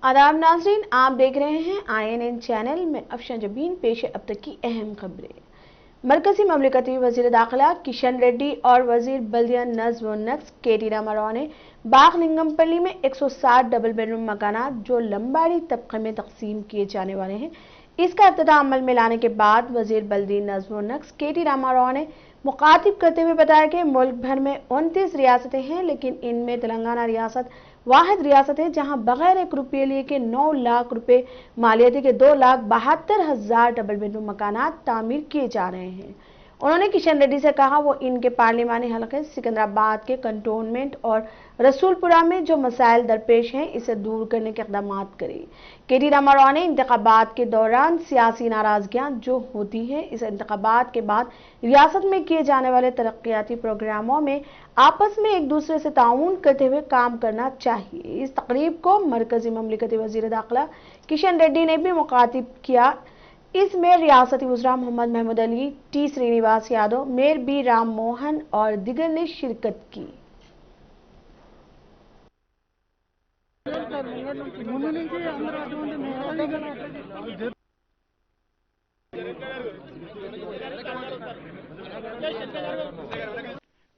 आदाब नाज़रीन, आप देख रहे हैं INN चैनल में। अफशा जबीन पेश है अब तक की अहम खबरें। मरकजी ममलिकती वज़ीर दाखिला किशन रेड्डी और वज़ीर बल्दिया नज़्म व नक्श KT रामाराव ने बाग लिंगमपल्ली में 160 डबल बेडरूम मकानात जो लंबाड़ी तबके में तकसीम किए जाने वाले हैं, इसका इब्तिदा अमल में लाने के बाद वज़ीर बल्दिया नज़्म व नक्श KT रामाराव ने मुखातिब करते हुए बताया कि मुल्क भर में 29 रियासतें हैं, लेकिन इनमें तेलंगाना रियासत वाहिद रियासत है जहां बगैर 1 रुपये लिए के 9 लाख रुपए मालियती के 2,72,000 डबल बेडरूम मकानात तामीर किए जा रहे हैं। उन्होंने किशन रेड्डी से कहा वो इनके पार्लिमानी हलके सिकंदराबाद के कंटोनमेंट और रसूलपुरा में जो मसाइल दरपेश हैं इसे दूर करने के इक़दाम करें। KT रामाराव ने इंतखाबात के दौरान सियासी नाराजगियां जो होती हैं इस इंतखाबात के बाद रियासत में किए जाने वाले तरक्याती प्रोग्रामों में आपस में एक दूसरे से ताउन करते हुए काम करना चाहिए। इस तकरीब को मरकजी ममलिकती वज़ीर दाखिला किशन रेड्डी ने भी मुखातिब किया। इसमें रियासती वज़रा Mohammad Mahmood Ali, T Srinivas Yadav, mayor B Ram Mohan और दिगर ने शिरकत की।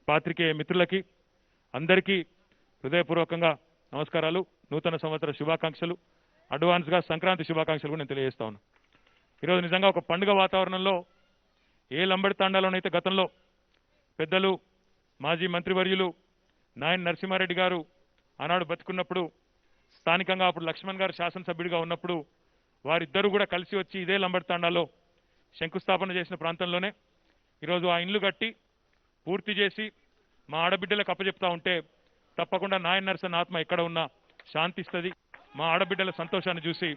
పాత్రికేయ మిత్రులకి అందరికీ హృదయపూర్వకంగా నమస్కారాలు, నూతన సంవత్సర శుభాకాంక్షలు, అడ్వాన్స్గా సంక్రాంతి శుభాకాంక్షలు కూడా నేను తెలియజేస్తా ఉన్నాను. ఈరోజు నిజంగా ఒక పండుగ వాతావరణంలో ఏ లంబడి తాండాలోనైతే గతంలో పెద్దలు మాజీ మంత్రివర్యులు నాయన్ నరసింహారెడ్డి గారు ఆనాడు బతుకున్నప్పుడు స్థానికంగా అప్పుడు లక్ష్మణ్ గారు శాసనసభ్యుడిగా ఉన్నప్పుడు వారిద్దరూ కూడా కలిసి వచ్చి ఇదే లంబడి తాండాలో శంకుస్థాపన చేసిన ప్రాంతంలోనే ఈరోజు ఆ ఇండ్లు కట్టి పూర్తి చేసి మా ఆడబిడ్డలకు అప్పచెప్తా ఉంటే తప్పకుండా నాయన్ నరసన్న ఆత్మ ఎక్కడ ఉన్నా శాంతిస్తుంది. మా ఆడబిడ్డల సంతోషాన్ని చూసి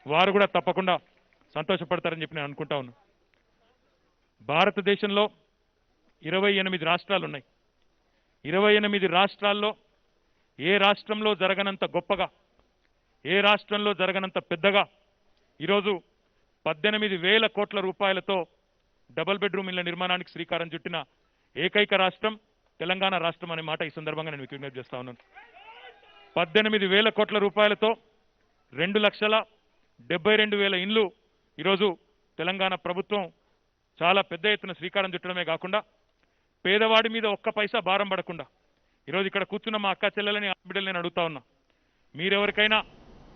వారు కూడా తప్పకుండా సంతోషపడతారని చెప్పి నేను అనుకుంటా ఉన్నా. భారతదేశంలో 28 రాష్ట్రాలు ఉన్నాయి. 28 రాష్ట్రాల్లో ఏ రాష్ట్రంలో జరగనంత గొప్పగా, ఏ రాష్ట్రంలో జరగనంత పెద్దగా ఈరోజు 18,000 కోట్ల రూపాయలతో డబుల్ బెడ్రూమ్ ఇళ్ల నిర్మాణానికి శ్రీకారం చుట్టిన ఏకైక రాష్ట్రం తెలంగాణ రాష్ట్రం అనే మాట ఈ సందర్భంగా నేను విజ్ఞప్తి చేస్తా ఉన్నాను. 18,000 కోట్ల రూపాయలతో 2,72,000 ఇండ్లు ఈరోజు తెలంగాణ ప్రభుత్వం చాలా పెద్ద ఎత్తున శ్రీకారం చుట్టడమే కాకుండా పేదవాడి మీద ఒక్క పైసా భారం పడకుండా ఈరోజు ఇక్కడ కూర్చున్న మా అక్క చెల్లెలని ఆడబిడ్డలు నేను అడుగుతా ఉన్నా, మీరెవరికైనా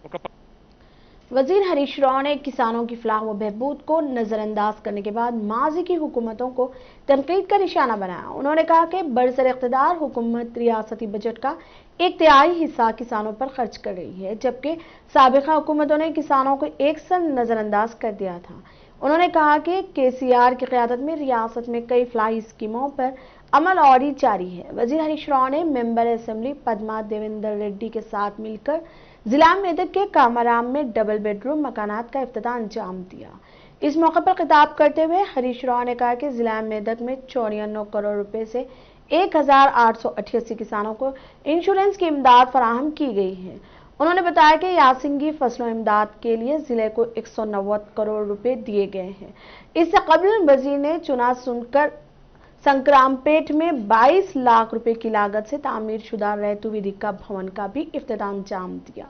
ఒక वजीर हरीश राव ने किसानों की फलाह व बहबूद को नजरअंदाज करने के बाद माजी की हुकूमतों को तनकीद का निशाना बनाया। उन्होंने कहा कि बरसर इख्तिदार हुकूमत रियासती बजट का 1/3 हिस्सा किसानों पर खर्च कर रही है, जबकि साबिका हुकूमतों ने किसानों को एकसन नजरअंदाज कर दिया था। उन्होंने कहा कि KCR की क़यादत में रियासत में कई फलाही स्कीमों पर अमल और जारी है। वजीर हरीश राव ने मेंबर असेंबली पद्मा देवेंद्र रेड्डी के साथ मिलकर जिला मेदक के कामाराम में डबल बेडरूम मकानात का इफ्तिताह अंजाम दिया। इस मौके पर खिताब करते हुए हरीश राव ने कहा कि जिला मेदक में 94 करोड़ रुपए से 1,888 किसानों को इंश्योरेंस की इमदाद फराहम की गई है। उन्होंने बताया कि यासिंगी फसलों इमदाद के लिए जिले को 190 करोड़ रुपए दिए गए हैं। इससे कबल वजीर ने चुना सुनकर संक्रामपेट में 22 लाख रुपए की लागत से तामीर शुदा रैतु विधिका भवन का भी इफ्तिताह अंजाम दिया।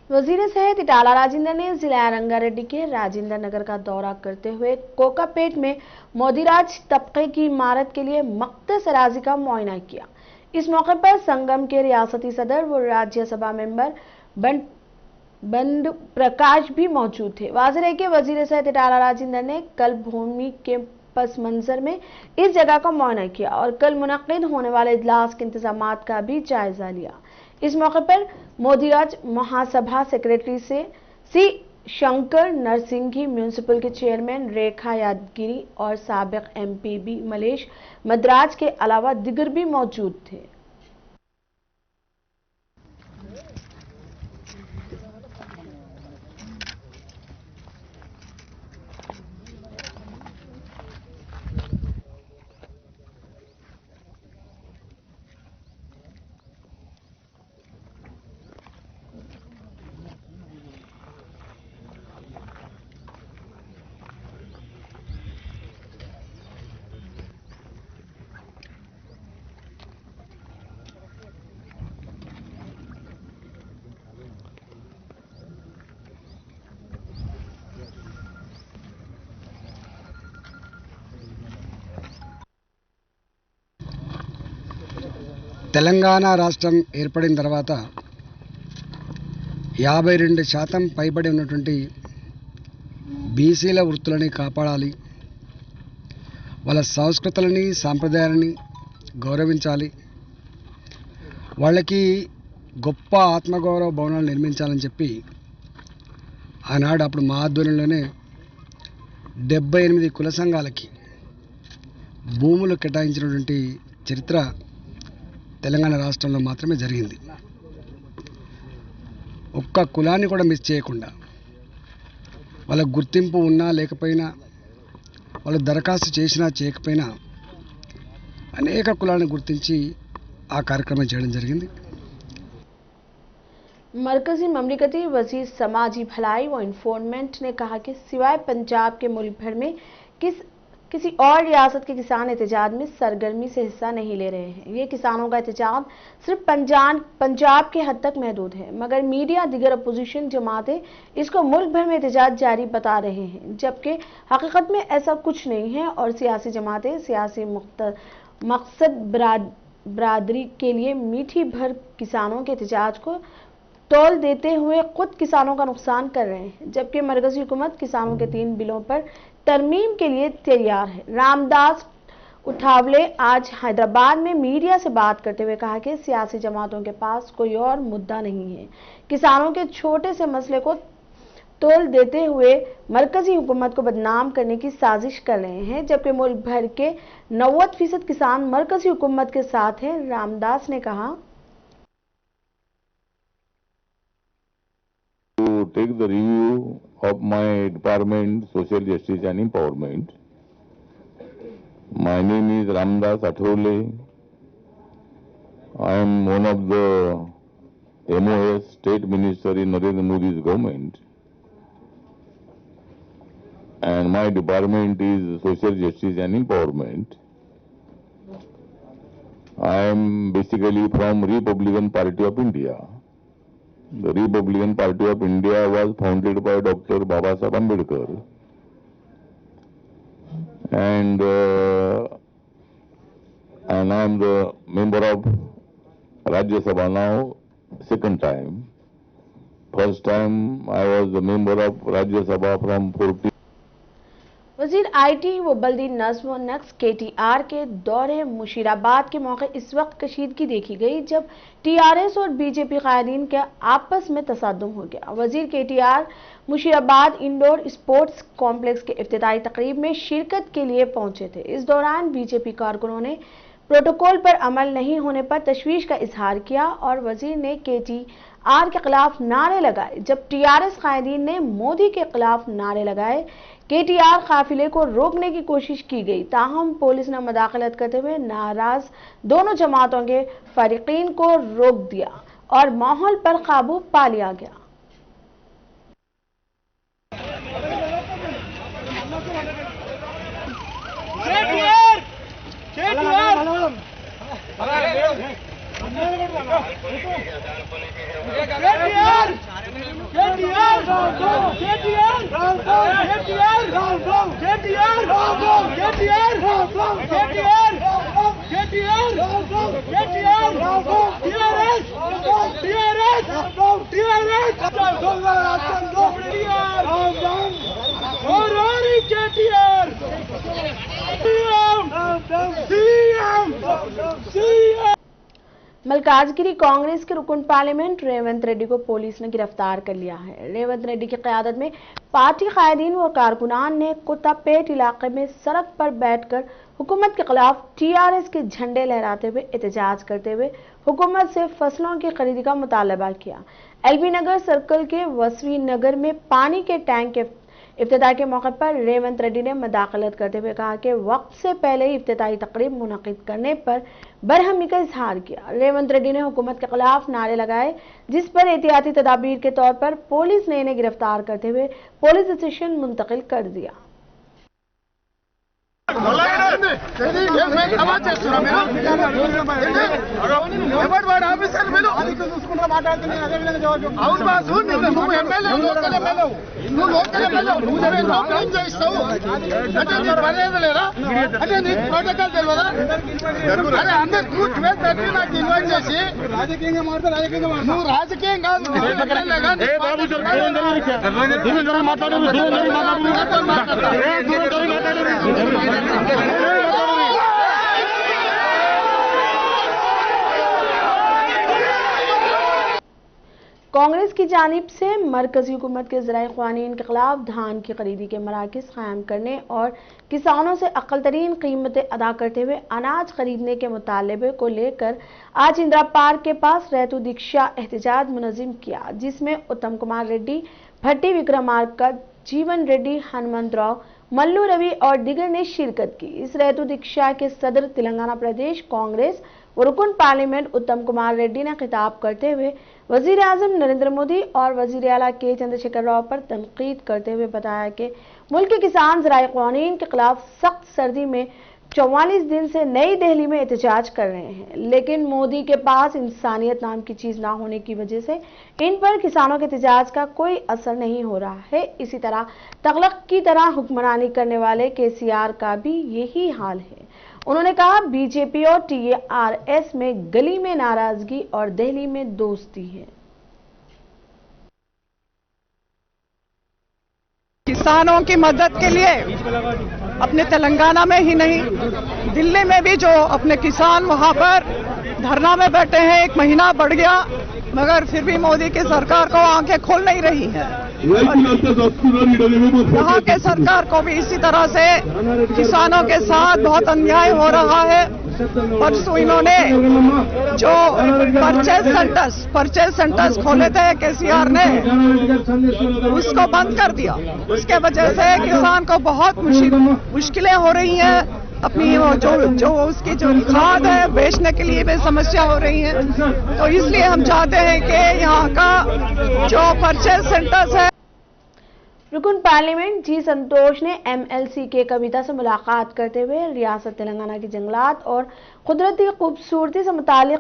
वजीर सेहत इटाला राजेंद्र ने जिला रंगारेड्डी के राजेंद्र नगर का दौरा करते हुए कोकापेट में मोदीराज तबके की इमारत के लिए मख्तस अराजी का मुआयना किया। इस मौके पर संगम के रियासती सदर व राज्यसभा मेंबर बंड प्रकाश भी मौजूद थे। वाज़ेह है कि वजीर सेहत इटाला राजेंद्र ने कल भूमि के पस मंजर में इस जगह का मुआयना किया और कल मुनक्किद होने वाले इजलास के इंतजामात का भी जायजा लिया। इस मौके पर मोदीराज महासभा सेक्रेटरी से सी शंकर नरसिंघी, म्यूनिसिपल के चेयरमैन रेखा यादगिरी और साबिक एमपीबी मलेश मद्राज के अलावा दिगर भी मौजूद थे। తెలంగాణ రాష్ట్రం ఏర్పడిన తర్వాత 52% పైబడి ఉన్నటువంటి బీసీల వృత్తులని కాపాడాలి, వాళ్ళ సంస్కృతులని సాంప్రదాయాలని గౌరవించాలి, వాళ్ళకి గొప్ప ఆత్మగౌరవ భవనాలు నిర్మించాలని చెప్పి ఆనాడు అప్పుడు మా ఆధ్వర్యంలోనే 78 కుల సంఘాలకి భూములు కేటాయించినటువంటి చరిత్ర తెలంగాణ రాష్ట్రంలో మాత్రమే జరిగింది. ఒక్క కులాన్ని కూడా మిస్ చేయకుండా వాళ్ళ గుర్తింపు ఉన్నా లేకపోయినా, వాళ్ళు దరఖాస్తు చేసినా చేయకపోయినా అనేక కులాలను గుర్తించి ఆ కార్యక్రమం చేయడం జరిగింది. मरकजी ममलिकती वजीर समाजी भलाई व इन्फोर्समेंट ने कहा कि सिवाय पंजाब के मुल्क भर में किसी और रियासत के किसान एहतजाज में सरगर्मी से हिस्सा नहीं ले रहे हैं। ये किसानों का एहतजाज सिर्फ पंजाब के हद तक महदूद है, मगर मीडिया दीगर अपोजिशन जमातें इसको मुल्क भर में एहतजाज जारी बता रहे हैं, जबकि हकीकत में ऐसा कुछ नहीं है और सियासी जमातें सियासी मकसद बरादरी के लिए मीठी भर किसानों के एहतजाज को तौल देते हुए खुद किसानों का नुकसान कर रहे हैं, जबकि मरकजी हुकूमत किसानों के 3 बिलों पर तरमीम के लिए तैयार है। रामदास उठावले आज हैदराबाद में मीडिया से बात करते हुए कहा कि सियासी जमातों के पास कोई और मुद्दा नहीं है, किसानों के छोटे से मसले को तोल देते हुए मरकजी हुकूमत को बदनाम करने की साजिश कर रहे हैं, जबकि मुल्क भर के 90% किसान मरकजी हुकूमत के साथ हैं। रामदास ने कहा, to take the review of my department, Social Justice and Empowerment. My name is Ramdas Athole. I am one of the MOS State Minister in Narendra Modi's government. And my department is Social Justice and Empowerment. I am basically from Republican Party of India. The Republican Party of India was founded by Dr. Babasaheb Ambedkar, and I am the member of Rajya Sabha now, second time. First time I was the member of Rajya Sabha from 14. वजीर IT व बल्दी नज़्म व नक्श KTR के दौरे मुशीराबाद के मौके इस वक्त कशीदगी देखी गई जब टीआरएस और बीजेपी कायदीन के आपस में तसादुम हो गया। वजीर KTR Musheerabad indoor sports complex के इफ्तिताई तकरीब में शिरकत के लिए पहुंचे थे। इस दौरान बीजेपी कारकुनों ने प्रोटोकॉल पर अमल नहीं होने पर तशवीश का इजहार किया और वजीर ने केटीआर के खिलाफ नारे लगाए, जब टीआरएस कायदीन ने मोदी के खिलाफ नारे लगाए। केटीआर काफिले को रोकने की कोशिश की गई, ताहम पुलिस ने मुदाखलत करते हुए नाराज दोनों जमातों के फरीकीन को रोक दिया और माहौल पर काबू पा लिया गया। मल्काजगिरी कांग्रेस के रुकन पार्लियामेंट रेवंत रेड्डी को पुलिस ने गिरफ्तार कर लिया है। रेवंत रेड्डी की क़यादत में पार्टी कायदीन व कारकुनान ने कुत्तापेट इलाके में सड़क पर बैठकर हुकूमत के खिलाफ टीआरएस के झंडे लहराते हुए एहतजाज करते हुए हुकूमत से फसलों की खरीदी का मुतालबा किया। एलबी नगर सर्कल के वसवी नगर में पानी के टैंक के इफ्तिताह के मौके पर रेवंत रेड्डी ने मदाखलत करते हुए कहा कि वक्त से पहले ही इफ्तिताही तकरीब मुनक़िद करने पर बरहमी का इजहार किया। रेवंत रेड्डी ने हुकूमत के खिलाफ नारे लगाए, जिस पर एहतियाती तदाबीर के तौर पर पुलिस ने इन्हें गिरफ्तार करते हुए पुलिस स्टेशन मुंतकिल कर दिया। कांग्रेस की जानिब से मरकजी हुकूमत के ज़राए क़वानीन के खिलाफ धान की खरीदी के मराकज़ कायम करने और किसानों से अक़ल तरीन कीमतें अदा करते हुए अनाज खरीदने के मुतालबे को लेकर आज इंदिरा पार्क के पास रैतु दीक्षा एहतजाज मुनज़्ज़म किया, जिसमें उत्तम कुमार रेड्डी, भट्टी विक्रमार्का, जीवन रेड्डी, हनुमंतराव, मल्लू रवि और दीगर ने शिरकत की। इस रैतु दीक्षा के सदर तेलंगाना प्रदेश कांग्रेस व रुकन पार्लियामेंट उत्तम कुमार रेड्डी ने खिताब करते हुए वजीर आजम नरेंद्र मोदी और वजीर आला के चंद्रशेखर राव पर तनकीद करते हुए बताया कि मुल्क के किसान ज़राए क़वानीन के खिलाफ सख्त सर्दी में 44 दिन से नई दिल्ली में एहतजाज कर रहे हैं, लेकिन मोदी के पास इंसानियत नाम की चीज ना होने की वजह से इन पर किसानों के एहतजाज का कोई असर नहीं हो रहा है। इसी तरह तगलक की तरह हुक्मरानी करने वाले केसीआर का भी यही हाल है। उन्होंने कहा, बीजेपी और टीआरएस में गली में नाराजगी और दिल्ली में दोस्ती है। किसानों की मदद के लिए अपने तेलंगाना में ही नहीं, दिल्ली में भी जो अपने किसान वहां पर धरना में बैठे हैं, 1 महीना बढ़ गया, मगर फिर भी मोदी की सरकार को आंखें खोल नहीं रही है। यहाँ के सरकार को भी इसी तरह से किसानों के साथ बहुत अन्याय हो रहा है। परसों इन्होंने जो परचेज सेंटर्स खोले थे केसीआर ने, उसको बंद कर दिया। उसके वजह से किसान को बहुत मुश्किलें हो रही हैं। अपनी जो उसकी जो खाद है बेचने के लिए भी समस्या हो रही है। तो इसलिए हम चाहते हैं कि यहाँ का जो परचेज सेंटर्स है। रुकन पार्लियामेंट जी संतोष ने एमएलसी के कविता से मुलाकात करते हुए रियासत तेलंगाना की जंगलात और कुदरती खूबसूरती से मुतालिक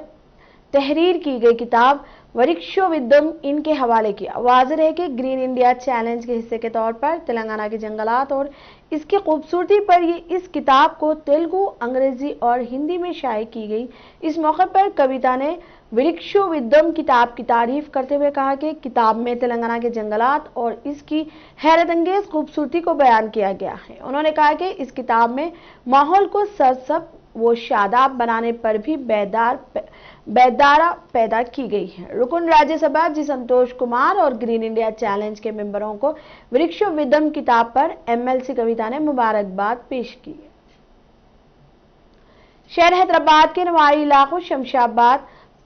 तहरीर की गई किताब वृक्षोविदम इनके हवाले किया। वाज़ेह है कि ग्रीन इंडिया चैलेंज के हिस्से के तौर पर तेलंगाना के जंगलात और इसकी खूबसूरती पर इस किताब को तेलुगु, अंग्रेजी और हिंदी में शाये की गई। इस मौके पर कविता ने वृक्षोविदम किताब की तारीफ करते हुए कहा कि किताब में तेलंगाना के जंगलात और इसकी हैरतअंगेज खूबसूरती को बयान किया गया है। उन्होंने कहा कि इस किताब में माहौल को सरसब्ज़ वो शादाब बनाने पर भी बेदारा पैदा की गई है। रुकन राज्यसभा जी संतोष कुमार और ग्रीन इंडिया चैलेंज के मेंबरों को वृक्षोविदम किताब पर एमएलसी कविता ने मुबारकबाद पेश की। शहर हैदराबाद के नवाई इलाकों शमशाबाद,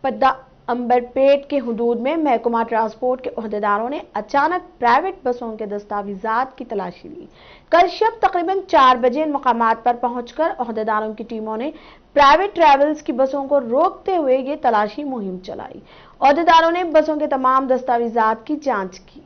पद्दा, अंबरपेट के हुदूद में महकमा ट्रांसपोर्ट के ओहदेदारों ने अचानक प्राइवेट बसों के दस्तावेजात की तलाशी ली। कल शब तकरीबन 4 बजे इन मकामात पर पहुंचकर ओहदेदारों की टीमों ने प्राइवेट ट्रैवल्स की बसों को रोकते हुए ये तलाशी मुहिम चलाई। ओहदेदारों ने बसों के तमाम दस्तावेजात की जांच की।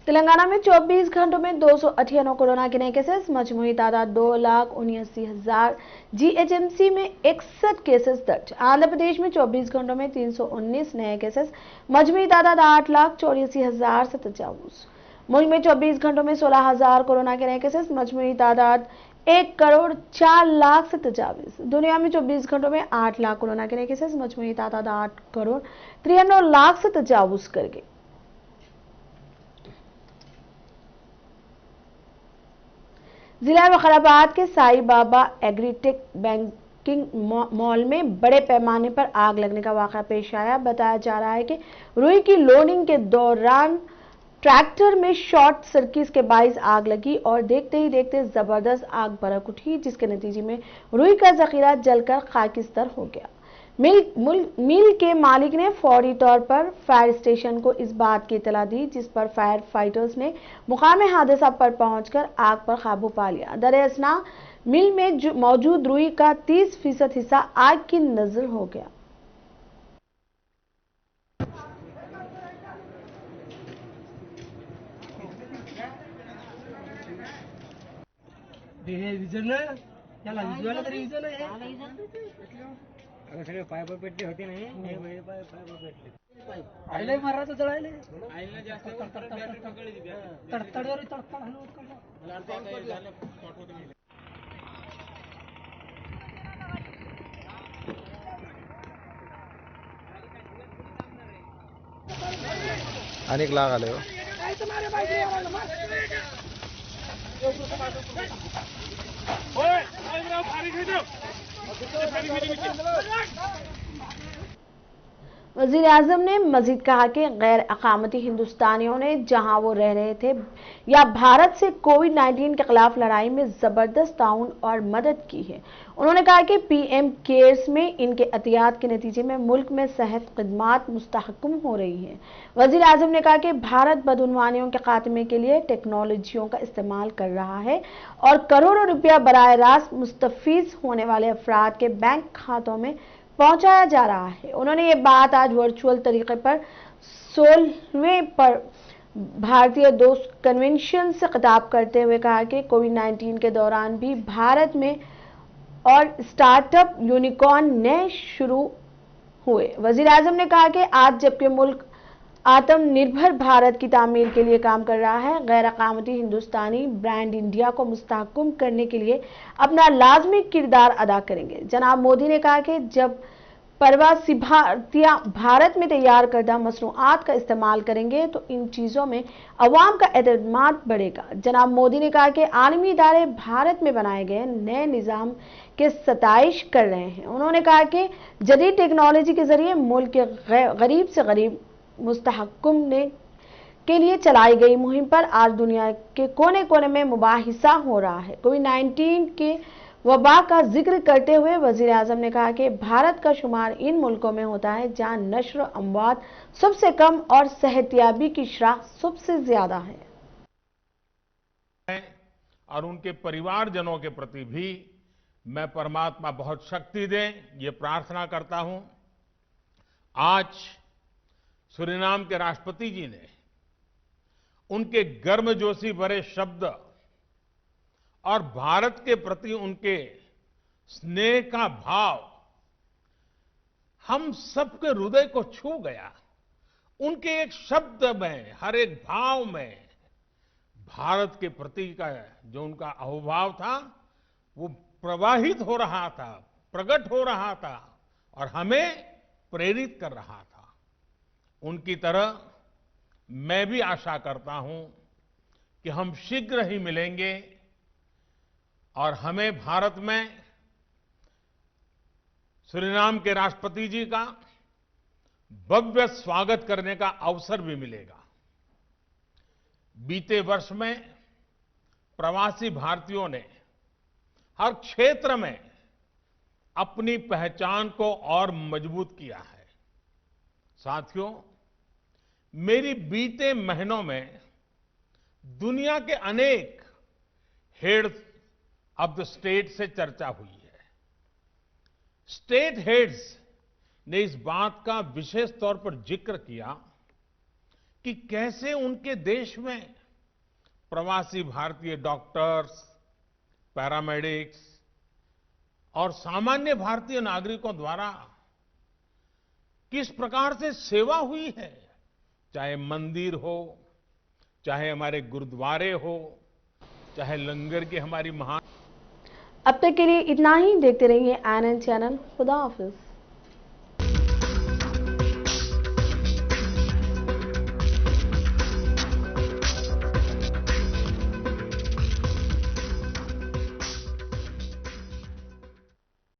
तेलंगाना में 24 घंटों में 298 कोरोना के नए केसेस, मजमूई तादाद 2,79,000। जीएचएमसी में 61 केसेस दर्ज। आंध्र प्रदेश में 24 घंटों में 319 नए केसेस, मजमूई तादाद 8,84,057। मुल्क में 24 घंटों में 16,000 कोरोना के नए केसेस, मजमूई तादाद 1,04,00,000। दुनिया में 24 घंटों में 8 लाख कोरोना के नए केसेस, मजमूई तादाद 8,93,00,000 कर गई। जिला वखराबाद के Sai Baba agritech banking mall में बड़े पैमाने पर आग लगने का वाकया पेश आया। बताया जा रहा है कि रुई की लोडिंग के दौरान ट्रैक्टर में शॉर्ट सर्किट के बाइस आग लगी और देखते ही देखते जबरदस्त आग भड़क उठी, जिसके नतीजे में रुई का जखीरा जलकर खाकिस्तर हो गया। मिल के मालिक ने फौरी तौर पर फायर स्टेशन को इस बात की इतला दी, जिस पर फायर फाइटर्स ने मुकामे हादसा पर पहुंचकर आग पर काबू पा लिया। दरअसल मिल में मौजूद रुई का 30% हिस्सा आग की नजर हो गया। सगळे पाईप पेटले होते नाही पाईप पेटले आईला मारा तर जळायले आईला जास्त तडतड अनेक लाग आले हो। वजीर आजम ने मजीद कहा कि गैर अकामती हिंदुस्तानियों ने जहां वो रह रहे थे या भारत से कोविड-19 के खिलाफ लड़ाई में जबरदस्त ताउन और मदद की है। उन्होंने कहा कि पीएम केयर्स में इनके एहतियात के नतीजे में मुल्क में सेहत खिदमात मुस्तहकम हो रही है। वजीर आजम ने कहा कि भारत बदउनवानियों के खात्मे के लिए टेक्नोलॉजियों का इस्तेमाल कर रहा है और करोड़ों रुपया बराह रास्त मुस्तफीज होने वाले अफराद के बैंक खातों में पहुंचाया जा रहा है। उन्होंने ये बात आज वर्चुअल तरीके पर 16वें पर भारतीय दोस्त कन्वेंशन से खिताब करते हुए कहा कि कोविड-19 के दौरान भी भारत में और स्टार्टअप यूनिकॉर्न नए शुरू हुए। वजीर आजम ने कहा कि आज जबकि मुल्क आत्मनिर्भर भारत की तामीर के लिए काम कर रहा है, गैर अकामती हिंदुस्तानी ब्रांड इंडिया को मुस्तहकम करने के लिए अपना लाजमी किरदार अदा करेंगे। जनाब मोदी ने कहा कि जब प्रवासी भारतीय भारत में तैयार करदा मसनूआत का इस्तेमाल करेंगे तो इन चीज़ों में अवाम का एतमाद बढ़ेगा। जनाब मोदी ने कहा कि आलमी इदारे भारत में बनाए गए नए निज़ाम के सताइश कर रहे हैं। उन्होंने कहा कि जदीद टेक्नोलॉजी के जरिए मुल्क के गरीब से गरीब मुस्तहकम ने के लिए चलाई गई मुहिम पर आज दुनिया के कोने कोने में मुबाहिसा हो रहा है। कोविड-19 के वबा का जिक्र करते हुए वजीर आजम ने कहा कि भारत का शुमार इन मुल्कों में होता है जहां नश्र अमवात सबसे कम और सेहतियाबी की शरह सबसे ज्यादा है। और उनके परिवारजनों के प्रति भी मैं परमात्मा बहुत शक्ति दे, ये प्रार्थना करता हूं। आज सूरीनाम के राष्ट्रपति जी ने उनके गर्मजोशी भरे शब्द और भारत के प्रति उनके स्नेह का भाव हम सबके हृदय को छू गया। उनके एक शब्द में, हर एक भाव में भारत के प्रति का जो उनका अहोभाव था वो प्रवाहित हो रहा था, प्रकट हो रहा था और हमें प्रेरित कर रहा था। उनकी तरह मैं भी आशा करता हूं कि हम शीघ्र ही मिलेंगे और हमें भारत में सूरीनाम के राष्ट्रपति जी का भव्य स्वागत करने का अवसर भी मिलेगा। बीते वर्ष में प्रवासी भारतीयों ने हर क्षेत्र में अपनी पहचान को और मजबूत किया है। साथियों, मेरी बीते महीनों में दुनिया के अनेक हेड्स ऑफ द स्टेट से चर्चा हुई है। स्टेट हेड्स ने इस बात का विशेष तौर पर जिक्र किया कि कैसे उनके देश में प्रवासी भारतीय डॉक्टर्स, पैरामेडिक्स और सामान्य भारतीय नागरिकों द्वारा किस प्रकार से सेवा हुई है, चाहे मंदिर हो, चाहे हमारे गुरुद्वारे हो, चाहे लंगर की हमारी महान। अब तक के लिए इतना ही। देखते रहिए आनंद चैनल। खुदा हाफिज।